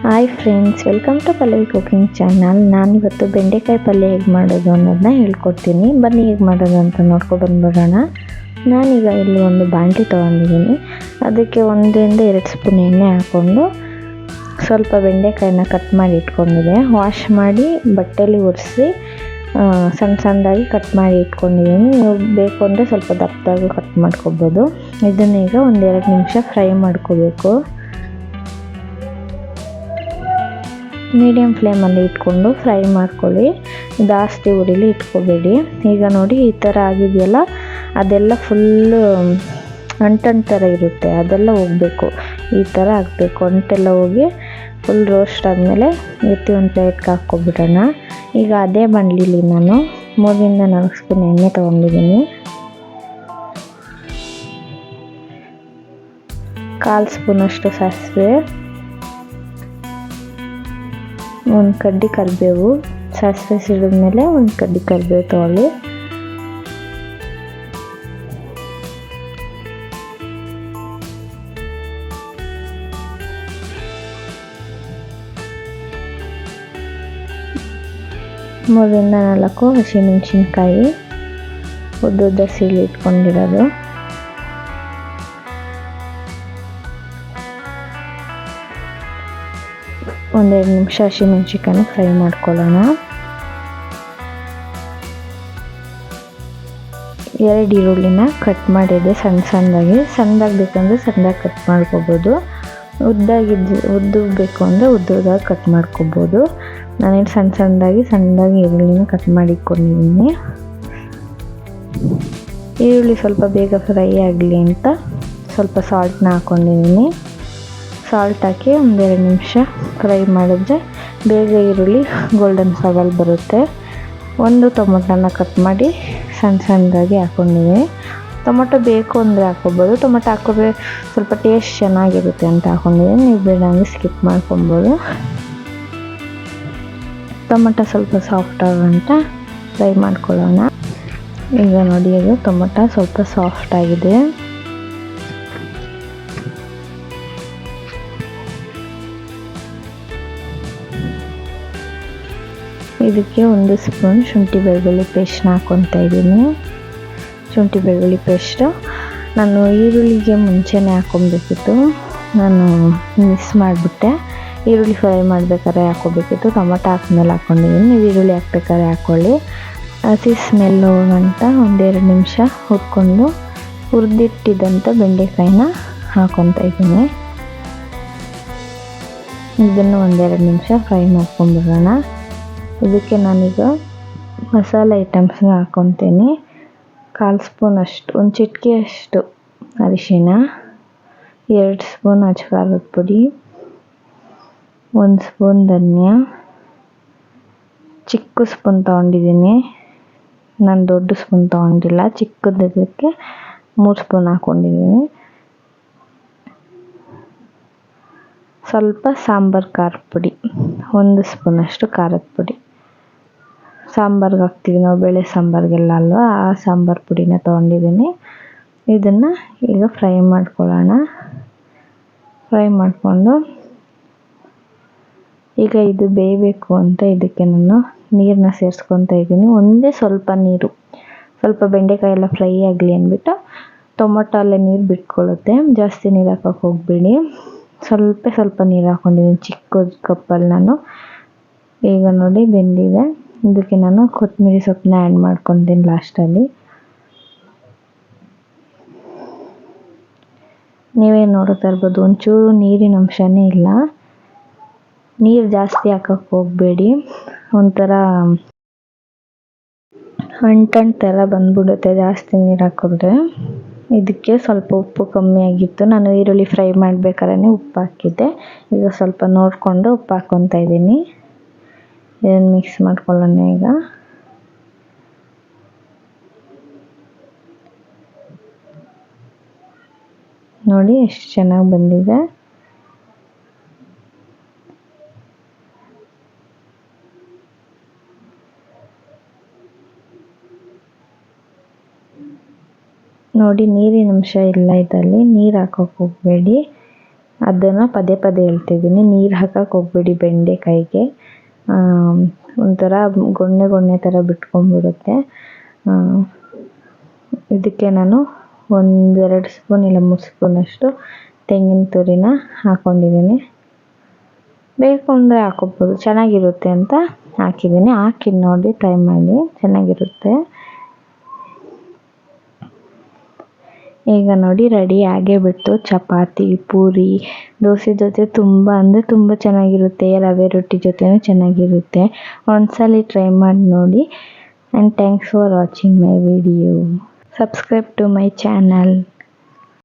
Hi friends, welcome to Pallavi cooking channel. ನಾನಿವತ್ತು ಬೆಂಡೆಕಾಯಿ ಪಲ್ಯ ಹೇಗೆ ಮಾಡೋದು ಅನ್ನೋದನ್ನ ಹೇಳ್ಕೊಡ್ತೀನಿ. ಬನ್ನಿ ಹೇಗೆ ಮಾಡೋದು ಅಂತ ಬಂದ್ಬಿಡೋಣ. ನಾನೀಗ ಇಲ್ಲಿ ಒಂದು ಬಾಣಲಿ ತೊಗೊಂಡಿದ್ದೀನಿ. ಅದಕ್ಕೆ 1-2 ಸ್ಪೂನ್ ಎಣ್ಣೆ ಹಾಕ್ಕೊಂಡು ಸ್ವಲ್ಪ ಬೆಂಡೆಕಾಯಿನ ಕಟ್ ಮಾಡಿ ಇಟ್ಕೊಂಡಿದ್ದೆ. ವಾಶ್ ಮಾಡಿ ಬಟ್ಟೆಲಿ ಒರೆಸಿ ಸಣ್ಣದಾಗಿ ಕಟ್ ಮಾಡಿ ಇಟ್ಕೊಂಡಿದ್ದೀನಿ. ನೀವು ಬೇಕು ಅಂದರೆ ಸ್ವಲ್ಪ ದಪ್ಪದಾಗೂ ಕಟ್ ಮಾಡ್ಕೊಬೋದು. ಇದನ್ನೀಗ 1-2 ನಿಮಿಷ ಫ್ರೈ ಮಾಡ್ಕೋಬೇಕು. ಮೀಡಿಯಮ್ ಫ್ಲೇಮಲ್ಲಿ ಇಟ್ಕೊಂಡು ಫ್ರೈ ಮಾಡ್ಕೊಳ್ಳಿ, ಜಾಸ್ತಿ ಉರಿಲಿ ಇಟ್ಕೋಬೇಡಿ. ಈಗ ನೋಡಿ ಈ ಥರ ಆಗಿದೆಯಲ್ಲ, ಅದೆಲ್ಲ ಫುಲ್ಲು ಅಂಟು ಥರ ಇರುತ್ತೆ, ಅದೆಲ್ಲ ಹೋಗಬೇಕು. ಈ ಥರ ಆಗಬೇಕು. ಅಂಟೆಲ್ಲ ಹೋಗಿ ಫುಲ್ ರೋಸ್ಟ್ ಆದಮೇಲೆ ಎತ್ತಿ ಒಂದು ಪ್ಲೇಟ್ಗೆ ಹಾಕ್ಕೊಬಿಡೋಣ. ಈಗ ಅದೇ ಬಾಣಲಿಲಿ ನಾನು 3-4 ಸ್ಪೂನ್ ಎಣ್ಣೆ ತೊಗೊಂಡಿದ್ದೀನಿ. 1/4 ಸ್ಪೂನಷ್ಟು ಸಾಸಿವೆ, 1 ಕಡ್ಡಿ ಕರಿಬೇವು. ಸಾಸಿವೆ ಸಿಡಿದ್ಮೇಲೆ 1 ಕಡ್ಡಿ ಕರಿಬೇವು ತೊಗೊಳ್ಳಿ. ಮೂರರಿಂದ 4 ಹಸಿಮೆಣಸಿನ್ಕಾಯಿ ಉದ್ದುದ್ದ ಸೀಳಿ ಇಟ್ಕೊಂಡಿರೋದು. ಒಂದೆರಡು ನಿಮಿಷ ಹಸಿಮೆಣಸಿನ್ಕಾಯಿನ ಫ್ರೈ ಮಾಡ್ಕೊಳ್ಳೋಣ. 2 ಈರುಳ್ಳಿನ ಕಟ್ ಮಾಡಿದೆ ಸಣ್ಣದಾಗಿ ಬೇಕಂದರೆ ಸಣ್ಣದಾಗಿ ಕಟ್ ಮಾಡ್ಕೋಬೋದು. ಉದ್ದು ಬೇಕು ಅಂದರೆ ಉದ್ದದಾಗಿ ಕಟ್ ಮಾಡ್ಕೋಬೋದು. ನಾನೇನು ಸಣ್ಣದಾಗಿ ಈರುಳ್ಳಿನ ಕಟ್ ಮಾಡಿ ಇಟ್ಕೊಂಡಿದ್ದೀನಿ. ಈರುಳ್ಳಿ ಸ್ವಲ್ಪ ಬೇಗ ಫ್ರೈ ಆಗಲಿ ಅಂತ ಸ್ವಲ್ಪ ಸಾಲ್ಟ್ನ ಹಾಕ್ಕೊಂಡಿದ್ದೀನಿ. ಸಾಲ್ಟ್ ಹಾಕಿ 1-2 ನಿಮಿಷ ಫ್ರೈ ಮಾಡಿದ್ರೆ ಬೇಗ ಈರುಳ್ಳಿ ಗೋಲ್ಡನ್ ಕಲರ್ ಬರುತ್ತೆ. 1 ಟೊಮೊಟೊನ ಕಟ್ ಮಾಡಿ ಸಣ್ಣದಾಗಿ ಹಾಕ್ಕೊಂಡಿದ್ದೀನಿ. ಟೊಮೊಟೊ ಬೇಕು ಅಂದರೆ ಹಾಕ್ಕೊಬೋದು. ಟೊಮೊಟೊ ಹಾಕಿದ್ರೆ ಸ್ವಲ್ಪ ಟೇಸ್ಟ್ ಚೆನ್ನಾಗಿರುತ್ತೆ ಅಂತ ಹಾಕ್ಕೊಂಡಿದ್ದೀನಿ. ನೀವು ಬೇಡ ಅಂದರೆ ಸ್ಕಿಪ್ ಮಾಡ್ಕೊಬೋದು. ಟೊಮೊಟೊ ಸ್ವಲ್ಪ ಸಾಫ್ಟ್ ಆಗೋಂತ ಫ್ರೈ ಮಾಡ್ಕೊಳ್ಳೋಣ. ಈಗ ನೋಡಿ, ಅದು ಟೊಮೊಟೊ ಸ್ವಲ್ಪ ಸಾಫ್ಟ್ ಆಗಿದೆ. ಇದಕ್ಕೆ 1 ಸ್ಪೂನ್ ಶುಂಠಿ ಬೆಳ್ಳುಳ್ಳಿ ಪೇಸ್ಟ್ನ ಹಾಕ್ಕೊತಾ ಇದ್ದೀನಿ. ಶುಂಠಿ ಬೆಳ್ಳುಳ್ಳಿ ಪೇಸ್ಟು ನಾನು ಈರುಳ್ಳಿಗೆ ಮುಂಚೆನೇ ಹಾಕ್ಕೊಬೇಕಿತ್ತು, ನಾನು ಮಿಸ್ ಮಾಡಿಬಿಟ್ಟೆ. ಈರುಳ್ಳಿ ಫ್ರೈ ಮಾಡಬೇಕಾದ್ರೆ ಹಾಕ್ಕೋಬೇಕಿತ್ತು. ಟೊಮೊಟೊ ಹಾಕಿದ್ಮೇಲೆ ಹಾಕ್ಕೊಂಡಿದ್ದೀನಿ. ನೀವು ಈರುಳ್ಳಿ ಹಾಕ್ಬೇಕಾದ್ರೆ ಹಾಕ್ಕೊಳ್ಳಿ. ಹಸಿ ಸ್ಮೆಲ್ ಹೋಗಂತ 1-2 ನಿಮಿಷ ಹುರ್ಕೊಂಡು ಹುರಿದಿಟ್ಟಿದ್ದಂಥ ಬೆಂಡೆಕಾಯಿನ ಹಾಕ್ಕೊತಾ ಇದ್ದೀನಿ. ಇದನ್ನು 1-2 ನಿಮಿಷ ಫ್ರೈ ಮಾಡ್ಕೊಂಡ್ಬಿಡೋಣ. ಇದಕ್ಕೆ ನಾನೀಗ ಮಸಾಲೆ ಐಟಮ್ಸ್ನ ಹಾಕ್ಕೊತೀನಿ. 1/4 ಸ್ಪೂನ್ ಅಷ್ಟು, 1 ಚಿಟಿಕೆ ಅಷ್ಟು ಅರಿಶಿನ, 2 ಸ್ಪೂನ್ ಅಚ್ಚ ಪುಡಿ, 1 ಸ್ಪೂನ್ ಧನಿಯಾ, ಚಿಕ್ಕ ಸ್ಪೂನ್ ತೊಗೊಂಡಿದ್ದೀನಿ. ನಾನು ದೊಡ್ಡ ಸ್ಪೂನ್ ತೊಗೊಂಡಿಲ್ಲ, ಚಿಕ್ಕದಕ್ಕೆ 3 ಸ್ಪೂನ್ ಹಾಕ್ಕೊಂಡಿದ್ದೀನಿ. ಸ್ವಲ್ಪ ಸಾಂಬಾರು ಖಾರದ ಪುಡಿ, 1 ಸ್ಪೂನಷ್ಟು ಖಾರದ ಪುಡಿ. ಸಾಂಬಾರ್ಗೆ ಹಾಕ್ತೀವಿ ನಾವು, ಬೇಳೆ ಸಾಂಬಾರಿಗೆಲ್ಲ ಅಲ್ವಾ, ಆ ಸಾಂಬಾರು ಪುಡಿನ ತೊಗೊಂಡಿದ್ದೀನಿ. ಇದನ್ನು ಈಗ ಫ್ರೈ ಮಾಡ್ಕೊಳ್ಳೋಣ. ಫ್ರೈ ಮಾಡಿಕೊಂಡು ಈಗ ಇದು ಬೇಯಬೇಕು ಅಂತ ಇದಕ್ಕೆ ನಾನು ನೀರನ್ನ ಸೇರಿಸ್ಕೊತಾ ಇದ್ದೀನಿ. ಒಂದೇ ಸ್ವಲ್ಪ ನೀರು, ಸ್ವಲ್ಪ ಬೆಂಡೆಕಾಯಿ ಎಲ್ಲ ಫ್ರೈ ಆಗಲಿ ಅಂದ್ಬಿಟ್ಟು. ಟೊಮೊಟೊ ಅಲ್ಲೇ ನೀರು ಬಿಟ್ಕೊಳ್ಳುತ್ತೆ, ಜಾಸ್ತಿ ನೀರು ಹಾಕೋಕ್ಕೆ ಹೋಗಬೇಡಿ. ಸ್ವಲ್ಪ ನೀರು ಹಾಕ್ಕೊಂಡಿದ್ದೀನಿ, ಚಿಕ್ಕ ಕಪ್ಪಲ್ಲಿ ನಾನು. ಈಗ ನೋಡಿ ಬೆಂದಿದೆ. ಇದಕ್ಕೆ ನಾನು ಕೊತ್ತಂಬರಿ ಸೊಪ್ಪನ್ನ ಆ್ಯಡ್ ಮಾಡ್ಕೊತೀನಿ ಲಾಸ್ಟಲ್ಲಿ. ನೀವೇ ನೋಡ್ತಾ ಇರ್ಬೋದು, ಒಂಚೂರು ನೀರಿನ ಅಂಶನೇ ಇಲ್ಲ. ನೀರು ಜಾಸ್ತಿ ಹಾಕೋಕ್ಕೆ ಹೋಗಬೇಡಿ, ಒಂಥರ ಅಂಟು ಥರ ಬಂದ್ಬಿಡುತ್ತೆ ಜಾಸ್ತಿ ನೀರು ಹಾಕಿದ್ರೆ. ಇದಕ್ಕೆ ಸ್ವಲ್ಪ ಉಪ್ಪು ಕಮ್ಮಿ ಆಗಿತ್ತು, ನಾನು ಈರುಳ್ಳಿ ಫ್ರೈ ಮಾಡಬೇಕಾದ್ರೆ ಉಪ್ಪು ಹಾಕಿದ್ದೆ. ಈಗ ಸ್ವಲ್ಪ ನೋಡಿಕೊಂಡು ಉಪ್ಪು ಹಾಕ್ಕೊತಾ ಇದ್ದೀನಿ. ಇದನ್ನು ಮಿಕ್ಸ್ ಮಾಡ್ಕೊಳ್ಳೋಣ. ಈಗ ನೋಡಿ ಎಷ್ಟು ಚೆನ್ನಾಗಿ ಬಂದಿದೆ. ನೋಡಿ ನೀರಿನ ಅಂಶ ಇಲ್ಲ ಇದರಲ್ಲಿ, ನೀರು ಹಾಕೋಕ್ಕೆ ಹೋಗಬೇಡಿ. ಅದನ್ನು ಪದೇ ಪದೇ ಹೇಳ್ತಿದ್ದೀನಿ, ನೀರು ಹಾಕಕ್ಕೆ ಹೋಗ್ಬೇಡಿ ಬೆಂಡೆಕಾಯಿಗೆ, ಒಂಥರ ಗೊಣ್ಣೆ ಗೊಣ್ಣೆ ಥರ ಬಿಟ್ಕೊಂಡ್ಬಿಡುತ್ತೆ. ಇದಕ್ಕೆ ನಾನು 1-2 ಸ್ಪೂನ್ ಇಲ್ಲ 3 ಸ್ಪೂನಷ್ಟು ತೆಂಗಿನ ತುರಿನ ಹಾಕ್ಕೊಂಡಿದ್ದೀನಿ. ಬೇಕು ಅಂದರೆ ಹಾಕೋಬೋದು, ಚೆನ್ನಾಗಿರುತ್ತೆ ಅಂತ ಹಾಕಿದ್ದೀನಿ. ಹಾಕಿ ನೋಡಿ, ಟ್ರೈ ಮಾಡಿ, ಚೆನ್ನಾಗಿರುತ್ತೆ. ಈಗ ನೋಡಿ ರೆಡಿ ಆಗೇ ಬಿಟ್ಟು. ಚಪಾತಿ, ಪೂರಿ, ದೋಸೆ ಜೊತೆ ತುಂಬ ಅಂದರೆ ತುಂಬ ಚೆನ್ನಾಗಿರುತ್ತೆ. ರವೆ ರೊಟ್ಟಿ ಜೊತೆನೂ ಚೆನ್ನಾಗಿರುತ್ತೆ. ಒಂದ್ಸಲ ಟ್ರೈ ಮಾಡಿ ನೋಡಿ. And thanks for watching my video. Subscribe to my channel.